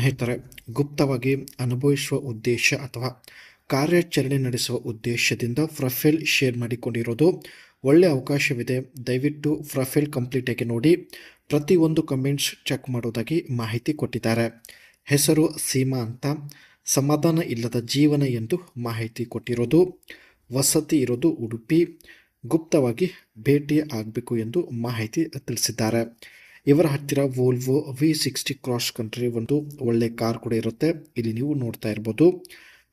ಸ್ನೇಹಿತರೆ, ಗುಪ್ತವಾಗಿ ಅನುಭವಿಸುವ ಉದ್ದೇಶ ಅಥವಾ ಕಾರ್ಯಾಚರಣೆ ನಡೆಸುವ ಉದ್ದೇಶದಿಂದ ಪ್ರೊಫೈಲ್ ಶೇರ್ ಮಾಡಿಕೊಂಡಿರೋದು ಒಳ್ಳೆಯ ಅವಕಾಶವಿದೆ. ದಯವಿಟ್ಟು ಪ್ರೊಫೈಲ್ ಕಂಪ್ಲೀಟಾಗಿ ನೋಡಿ. ಪ್ರತಿಯೊಂದು ಕಮೆಂಟ್ಸ್ ಚೆಕ್ ಮಾಡೋದಾಗಿ ಮಾಹಿತಿ ಕೊಟ್ಟಿದ್ದಾರೆ. ಹೆಸರು ಸೀಮಾ ಅಂತ. ಸಮಾಧಾನ ಇಲ್ಲದ ಜೀವನ ಎಂದು ಮಾಹಿತಿ ಕೊಟ್ಟಿರೋದು. ವಸತಿ ಇರೋದು ಉಡುಪಿ. ಗುಪ್ತವಾಗಿ ಭೇಟಿ ಆಗಬೇಕು ಎಂದು ಮಾಹಿತಿ ತಿಳಿಸಿದ್ದಾರೆ. ಇವರ ಹತ್ತಿರ ವೋಲ್ವೋ V60 ಕ್ರಾಸ್ ಕಂಟ್ರಿ ಒಂದು ಒಳ್ಳೆ ಕಾರ್ ಕೂಡ ಇರುತ್ತೆ. ಇಲ್ಲಿ ನೀವು ನೋಡ್ತಾ ಇರ್ಬೋದು.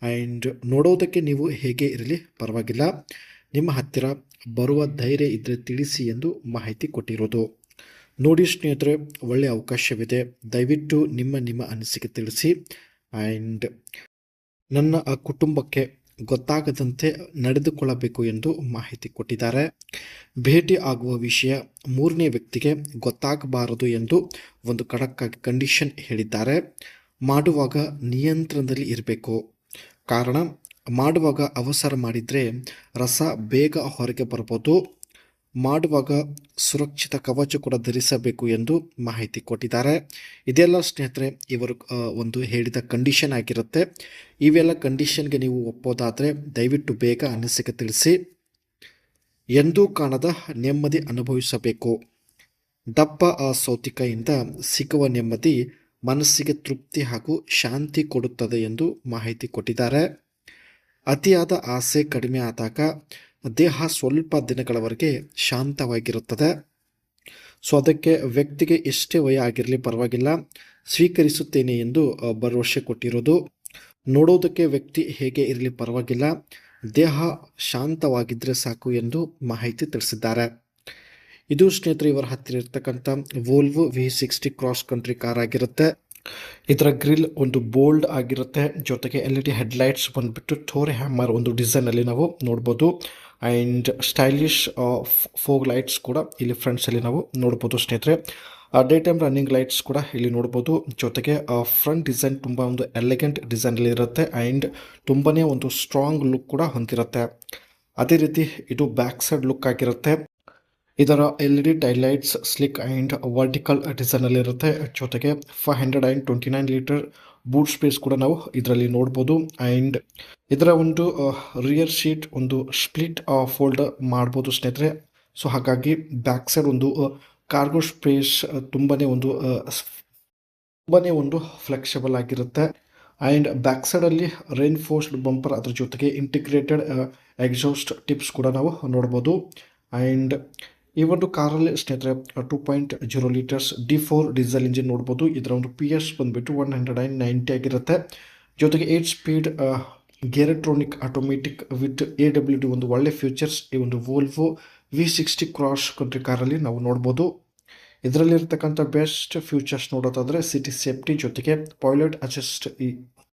ಆ್ಯಂಡ್ ನೋಡೋದಕ್ಕೆ ನೀವು ಹೇಗೆ ಇರಲಿ ಪರವಾಗಿಲ್ಲ, ನಿಮ್ಮ ಹತ್ತಿರ ಬರುವ ಧೈರ್ಯ ಇದ್ದರೆ ತಿಳಿಸಿ ಎಂದು ಮಾಹಿತಿ ಕೊಟ್ಟಿರೋದು. ನೋಡಿ ಸ್ನೇಹಿತರೆ, ಒಳ್ಳೆಯ ಅವಕಾಶವಿದೆ. ದಯವಿಟ್ಟು ನಿಮ್ಮ ಅನಿಸಿಕೆ ತಿಳಿಸಿ. ಆ್ಯಂಡ್ ನನ್ನ ಕುಟುಂಬಕ್ಕೆ ಗೊತ್ತಾಗದಂತೆ ನಡೆದುಕೊಳ್ಳಬೇಕು ಎಂದು ಮಾಹಿತಿ ಕೊಟ್ಟಿದ್ದಾರೆ. ಭೇಟಿ ಆಗುವ ವಿಷಯ ಮೂರನೇ ವ್ಯಕ್ತಿಗೆ ಗೊತ್ತಾಗಬಾರದು ಎಂದು ಒಂದು ಖಡಕ್ಕಾಗಿ ಕಂಡೀಷನ್ ಹೇಳಿದ್ದಾರೆ. ಮಾಡುವಾಗ ನಿಯಂತ್ರಣದಲ್ಲಿ ಇರಬೇಕು. ಕಾರಣ, ಮಾಡುವಾಗ ಅವಸರ ಮಾಡಿದರೆ ರಸ ಬೇಗ ಹೊರಗೆ ಬರ್ಬೋದು. ಮಾಡುವಾಗ ಸುರಕ್ಷಿತ ಕವಚ ಕೂಡ ಧರಿಸಬೇಕು ಎಂದು ಮಾಹಿತಿ ಕೊಟ್ಟಿದ್ದಾರೆ. ಇದೆಲ್ಲ ಸ್ನೇಹಿತರೆ ಇವರು ಒಂದು ಹೇಳಿದ ಕಂಡೀಷನ್ ಆಗಿರುತ್ತೆ. ಇವೆಲ್ಲ ಕಂಡೀಷನ್ಗೆ ನೀವು ಒಪ್ಪೋದಾದರೆ ದಯವಿಟ್ಟು ಬೇಗ ಅನಿಸಿಕೆ ತಿಳಿಸಿ. ಎಂದೂ ಕಾಣದ ನೆಮ್ಮದಿ ಅನುಭವಿಸಬೇಕು. ದಪ್ಪ ಸೌತಿಕಾಯಿಂದ ಸಿಗುವ ನೆಮ್ಮದಿ ಮನಸ್ಸಿಗೆ ತೃಪ್ತಿ ಹಾಗೂ ಶಾಂತಿ ಕೊಡುತ್ತದೆ ಎಂದು ಮಾಹಿತಿ ಕೊಟ್ಟಿದ್ದಾರೆ. ಅತಿಯಾದ ಆಸೆ ಕಡಿಮೆ ಆದಾಗ ದೇಹ ಸ್ವಲ್ಪ ದಿನಗಳವರೆಗೆ ಶಾಂತವಾಗಿರುತ್ತದೆ. ಸೊ ಅದಕ್ಕೆ ವ್ಯಕ್ತಿಗೆ ಎಷ್ಟೇ ವಯ ಆಗಿರಲಿ ಪರವಾಗಿಲ್ಲ, ಸ್ವೀಕರಿಸುತ್ತೇನೆ ಎಂದು ಭರವಸೆ ಕೊಟ್ಟಿರೋದು. ನೋಡೋದಕ್ಕೆ ವ್ಯಕ್ತಿ ಹೇಗೆ ಇರಲಿ ಪರವಾಗಿಲ್ಲ, ದೇಹ ಶಾಂತವಾಗಿದ್ದರೆ ಸಾಕು ಎಂದು ಮಾಹಿತಿ ತಿಳಿಸಿದ್ದಾರೆ. ಇದು ಸ್ನೇಹಿತರೆ ಇವರ ಹತ್ತಿರ ಇರ್ತಕ್ಕಂಥ Volvo V60 cross country car ಆಗಿರುತ್ತೆ. ಇದರ ಗ್ರಿಲ್ ಒಂದು ಬೋಲ್ಡ್ ಆಗಿರುತ್ತೆ. ಜೊತೆಗೆ LED ಹೆಡ್ಲೈಟ್ಸ್ ಬಂದುಬಿಟ್ಟು ಥೋರ್ ಹ್ಯಾಮರ್ ಒಂದು ಡಿಸೈನಲ್ಲಿ ನಾವು ನೋಡ್ಬೋದು. ಆ್ಯಂಡ್ ಸ್ಟೈಲಿಶ್ ಫೋಗ್ ಲೈಟ್ಸ್ ಕೂಡ ಇಲ್ಲಿ ಫ್ರಂಟ್ಸಲ್ಲಿ ನಾವು ನೋಡ್ಬೋದು ಸ್ನೇಹಿತರೆ. ಡೇ ಟೈಮ್ ರನ್ನಿಂಗ್ ಲೈಟ್ಸ್ ಕೂಡ ಇಲ್ಲಿ ನೋಡ್ಬೋದು. ಜೊತೆಗೆ ಫ್ರಂಟ್ ಡಿಸೈನ್ ತುಂಬ ಒಂದು ಎಲಿಗೆಂಟ್ ಡಿಸೈನಲ್ಲಿ ಇರುತ್ತೆ. ಆ್ಯಂಡ್ ತುಂಬಾ ಒಂದು ಸ್ಟ್ರಾಂಗ್ ಲುಕ್ ಕೂಡ ಹೊಂದಿರುತ್ತೆ. ಅದೇ ರೀತಿ ಇದು ಬ್ಯಾಕ್ ಸೈಡ್ ಲುಕ್ ಆಗಿರುತ್ತೆ. ಇದರ LED tail lights sleek and vertical ಡಿಸೈನಲ್ಲಿರುತ್ತೆ. ಜೊತೆಗೆ 529 ಲೀಟರ್ ಬೂಟ್ ಸ್ಪೇಸ್ ಕೂಡ ನಾವು ಇದರಲ್ಲಿ ನೋಡ್ಬೋದು. ಆ್ಯಂಡ್ ಇದರ ಒಂದು ರಿಯರ್ ಶೀಟ್ ಒಂದು ಸ್ಪ್ಲಿಟ್ ಫೋಲ್ಡ್ ಮಾಡ್ಬೋದು ಸ್ನೇಹಿತರೆ. ಸೊ ಹಾಗಾಗಿ ಬ್ಯಾಕ್ ಸೈಡ್ ಒಂದು ಕಾರ್ಗೋ ಸ್ಪೇಸ್ ತುಂಬಾ ಒಂದು ಫ್ಲೆಕ್ಸಿಬಲ್ ಆಗಿರುತ್ತೆ. ಆ್ಯಂಡ್ ಬ್ಯಾಕ್ ಸೈಡಲ್ಲಿ ರೇನ್ಫೋರ್ಸ್ಡ್ ಬಂಪರ್, ಅದ್ರ ಜೊತೆಗೆ ಇಂಟಿಗ್ರೇಟೆಡ್ ಎಕ್ಸಾಸ್ಟ್ ಟಿಪ್ಸ್ ಕೂಡ ನಾವು ನೋಡ್ಬೋದು. ಆ್ಯಂಡ್ ಈ ಒಂದು ಕಾರಲ್ಲಿ ಸ್ನೇಹಿತರೆ 2.0 ಲೀಟರ್ಸ್ D4 ಡೀಸೆಲ್ ಇಂಜಿನ್ ನೋಡ್ಬೋದು. ಇದರ ಒಂದು PS ಬಂದುಬಿಟ್ಟು 190 ಆಗಿರುತ್ತೆ. ಜೊತೆಗೆ 8 ಸ್ಪೀಡ್ ಗೇರೆಟ್ರೋನಿಕ್ ಆಟೋಮೆಟಿಕ್ ವಿತ್ AWD ಒಂದು ಒಳ್ಳೆ ಫ್ಯೂಚರ್ಸ್ ಈ ಒಂದು ವೋಲ್ವೋ V60 ಕ್ರಾಸ್ ಕಂಟ್ರಿ ಕಾರಲ್ಲಿ ನಾವು ನೋಡ್ಬೋದು. ಇದರಲ್ಲಿರ್ತಕ್ಕಂಥ ಬೆಸ್ಟ್ ಫ್ಯೂಚರ್ಸ್ ನೋಡೋದಾದರೆ ಸಿಟಿ ಸೇಫ್ಟಿ, ಜೊತೆಗೆ ಪೈಲಟ್ ಅಸಿಸ್ಟ್